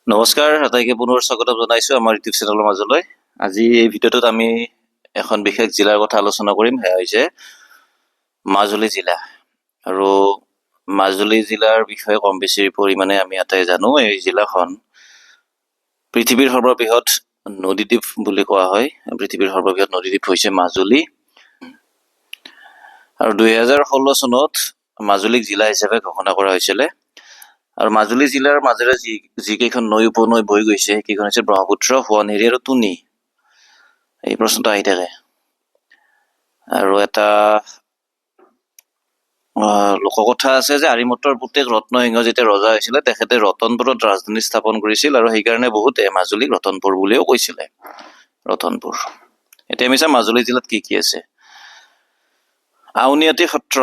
নমস্কাৰ, আটাইকে পুনৰ স্বাগতম জনাইছোঁ আমাৰ ইউটিউব চেনেলৰ মাজলৈ। আজি এই ভিডিঅ'টোত আমি এখন বিশেষ জিলাৰ কথা আলোচনা কৰিম, সেয়া হৈছে মাজুলী জিলা। আৰু মাজুলী জিলাৰ বিষয়ে কম বেছি পৰিমাণে আমি আটাই জানো। এই জিলাখন পৃথিৱীৰ সৰ্ববৃহৎ নদীদ্বীপ বুলি কোৱা হয়। পৃথিৱীৰ সৰ্ববৃহৎ নদীদ্বীপ হৈছে মাজুলী। আৰু 2016 চনত মাজুলীক জিলা হিচাপে ঘোষণা কৰা হৈছিলে। আৰু মাজুলী জিলাৰ মাজেৰে যিকেইখন নৈ উপনৈ বৈ গৈছে সেইকেইখন হৈছে ব্ৰহ্মপুত্ৰ, সোৱণশিৰি আৰু তুনি। এই প্ৰশ্নটো আহি থাকে। আৰু এটা লোককথা আছে যে আৰিমত্তৰ পুতেক ৰত্নসিংহ যেতিয়া ৰজা হৈছিলে তেখেতে ৰতনপুৰত ৰাজধানী স্থাপন কৰিছিল, আৰু সেইকাৰণে বহুতে মাজুলীক ৰতনপুৰ বুলিও কৈছিলে। ৰতনপুৰ। এতিয়া আমি চাম মাজুলী জিলাত কি কি আছে। আউনীআটী সত্ৰ।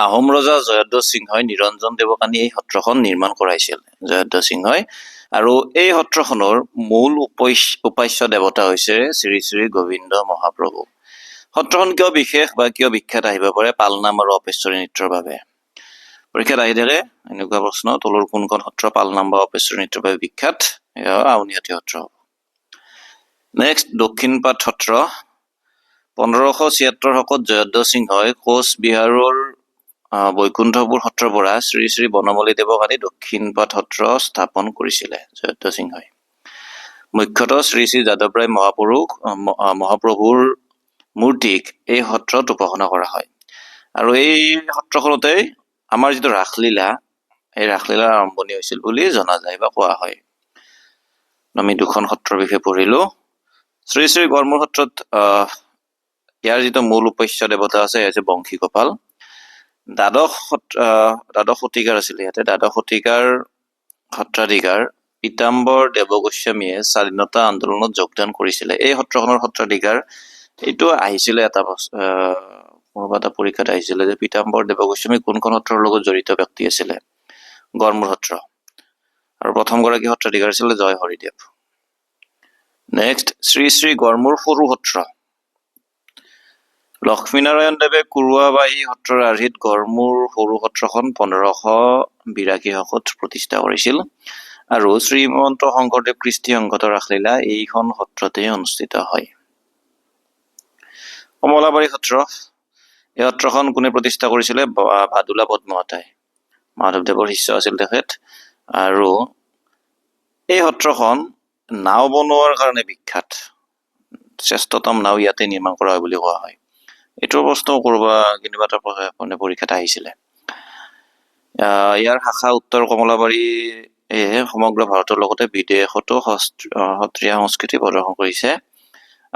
আহোম ৰজা জয়ধ্বজ সিংহই নিৰঞ্জন দেৱকানী এই সত্ৰখন নিৰ্মাণ কৰাইছিল, জয়ধ্বজ সিংহই। আৰু এই সত্ৰখনৰ মূল উপাস্য দেৱতা হৈছে শ্ৰী শ্ৰী গোবিন্দ মহাপ্ৰভু। সত্ৰখন কিয় বিশেষ বা কিয় বিখ্যাত আহিব পাৰে? পালনাম আৰু অপেশ্বৰী নৃত্যৰ বাবে। পৰীক্ষাত আহি থাকে এনেকুৱা প্ৰশ্ন, তলৰ কোনখন সত্ৰ পালনাম বা অপেশ্বৰী নৃত্যৰ বাবে বিখ্যাত? এয়া আউনীআটী সত্ৰ। নেক্সট, দক্ষিণপাট সত্ৰ। 1576 শকত জয়ধ্বজ সিংহই কোচবিহাৰৰ বৈকুণ্ঠপুৰ সত্ৰৰ পৰা শ্ৰী শ্ৰী বনমালী দেৱক আনি দক্ষিণপাট সত্ৰ স্থাপন কৰিছিলে জয়ধ্বজ সিংহই। মুখ্যতঃ শ্ৰী শ্ৰী যাদৱৰায় মহাপ্ৰভুৰ মূৰ্তিক এই সত্ৰত উপাসনা কৰা হয়। আৰু এই সত্ৰখনতে আমাৰ যিটো ৰাসলীলা, এই ৰাসলীলাৰ আৰম্ভণি হৈছিল বুলি জনা যায় বা কোৱা হয়। আমি দুখন সত্ৰৰ বিষয়ে পঢ়িলো। শ্ৰী শ্ৰী গড়মূৰ সত্ৰত ইয়াৰ যিটো মূল উপাস্য দেৱতা আছে হৈছে বংশী গোপাল। দ্বাদশ শতিকাৰ আছিলে ইয়াতে। দ্বাদশ শতিকাৰ সত্ৰাধিকাৰ পীতাম্বৰ দেৱগোস্বামীয়ে স্বাধীনতা আন্দোলনত যোগদান কৰিছিলে। এই সত্ৰখনৰ সত্ৰাধিকাৰ এইটো আহিছিলে কোনোবা এটা পৰীক্ষাত আহিছিলে যে পীতাম্বৰ দেৱগোস্বামী কোনখন সত্ৰৰ লগত জড়িত ব্যক্তি আছিলে? গড়মূৰ সত্ৰ। আৰু প্ৰথমগৰাকী সত্ৰাধিকাৰ আছিলে জয় হৰিদেৱ। নেক্সট, শ্ৰী শ্ৰী গড়মূৰ সৰু সত্ৰ। লক্ষ্মীনাৰায়ণ দেৱে কুৰুৱাবাহী সত্ৰৰ আৰ্হিত গড়মূৰ সৰু সত্ৰখন 1582 শকত প্ৰতিষ্ঠা কৰিছিল। আৰু শ্ৰীমন্ত শংকৰদেৱ কৃষ্টি সংঘতৰ ৰাসলীলা এইখন সত্ৰতে অনুষ্ঠিত হয়। কমলাবাৰী সত্ৰ। এই সত্ৰখন কোনে প্ৰতিষ্ঠা কৰিছিলে? ভাদুলা পদ্মহতাই। মাধৱদেৱৰ শিষ্য আছিল তেখেত। আৰু এই সত্ৰখন নাও বনোৱাৰ কাৰণে বিখ্যাত। শ্ৰেষ্ঠতম নাও ইয়াতে নিৰ্মাণ কৰা হয় বুলি কোৱা হয়। এইটোৰ প্ৰশ্ন কেনিবা এটা পৰীক্ষাত আহিছিলে। ইয়াৰ শাখা উত্তৰ কমলাবাৰী সমগ্ৰ ভাৰতৰ লগতে বিদেশতো সত্ৰীয়া সংস্কৃতি প্ৰদৰ্শন কৰিছে।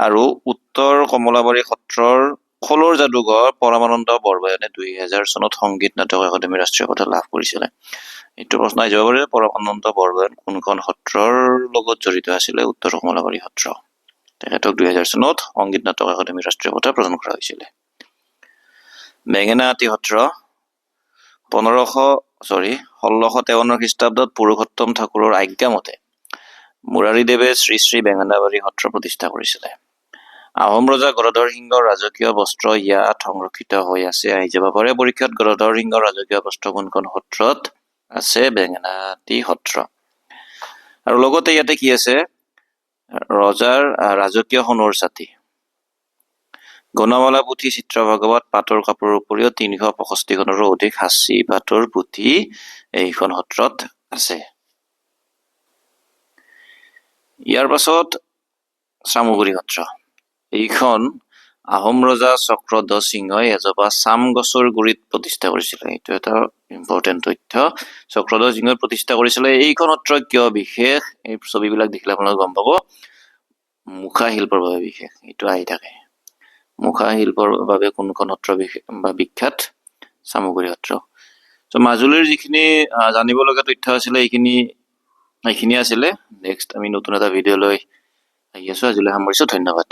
আৰু উত্তৰ কমলাবাৰী সত্ৰৰ খোলৰ যাদুঘৰ পৰমানন্দ বৰগোহাঞিয়ে 2000 চনত সংগীত নাটক একাডেমী ৰাষ্ট্ৰীয় বঁটা লাভ কৰিছিলে। এইটো প্ৰশ্ন আহি যাব পাৰে, পৰমানন্দ বৰগোহাঞি কোনখন সত্ৰৰ লগত জড়িত আছিলে? উত্তৰ কমলাবাৰী সত্ৰ। তেখেতক 2000 চনত সংগীত নাটক একাডেমী ৰাষ্ট্ৰীয় বঁটা প্ৰদান কৰা হৈছিলে। বেঙেনাআটী সত্ৰ। 1653 খ্ৰীষ্টাব্দত পুৰুষোত্তম ঠাকুৰৰ আজ্ঞামতে মুৰাৰীদেৱে শ্ৰী শ্ৰী বেঙেনাবাৰী সত্ৰ প্ৰতিষ্ঠা কৰিছিলে। আহোম ৰজা গদাধৰ সিংহৰ ৰাজকীয় বস্ত্ৰ ইয়াত সংৰক্ষিত হৈ আছে। আহি যাব পাৰে পৰীক্ষাত, গদাধৰ সিংহৰ ৰাজকীয় বস্ত্ৰ কোনখন সত্ৰত আছে? বেঙেনাআটী সত্ৰ। আৰু লগতে ইয়াতে কি আছে? ৰজাৰ ৰাজকীয় সোণৰ ছাতি। গুণমালা পুথি, চিত্ৰ ভাগৱত, পাটৰ কাপোৰৰ উপৰিও 365খনৰো অধিক সাঁচি পাটৰ পুথি এইখন সত্ৰত আছে। ইয়াৰ পাছত চামগুৰি সত্ৰ। এইখন আহোম ৰজা চক্ৰধ্বজ সিংহই এজোপা চাম গছৰ গুৰিত প্ৰতিষ্ঠা কৰিছিলে। এইটো এটা ইম্পৰ্টেণ্ট তথ্য। চক্ৰধ্বজ সিংহই প্ৰতিষ্ঠা কৰিছিলে। এইখন সত্ৰ কিয় বিশেষ? এই ছবিবিলাক দেখিলে আপোনালোকে গম পাব। মুখা শিল্পৰ বাবে বিশেষ। এইটো আহি থাকে। মুখা শিল্পৰ বাবে কোনখন সত্ৰ বিখ্যাত? চামগুৰি সত্ৰ। মাজুলীৰ যিখিনি জানিব লগা তথ্য আছিলে এইখিনি আছিলে। নেক্সট আমি নতুন এটা ভিডিঅ' লৈ আহি আছো। আজিলৈ সামৰিছো। ধন্যবাদ।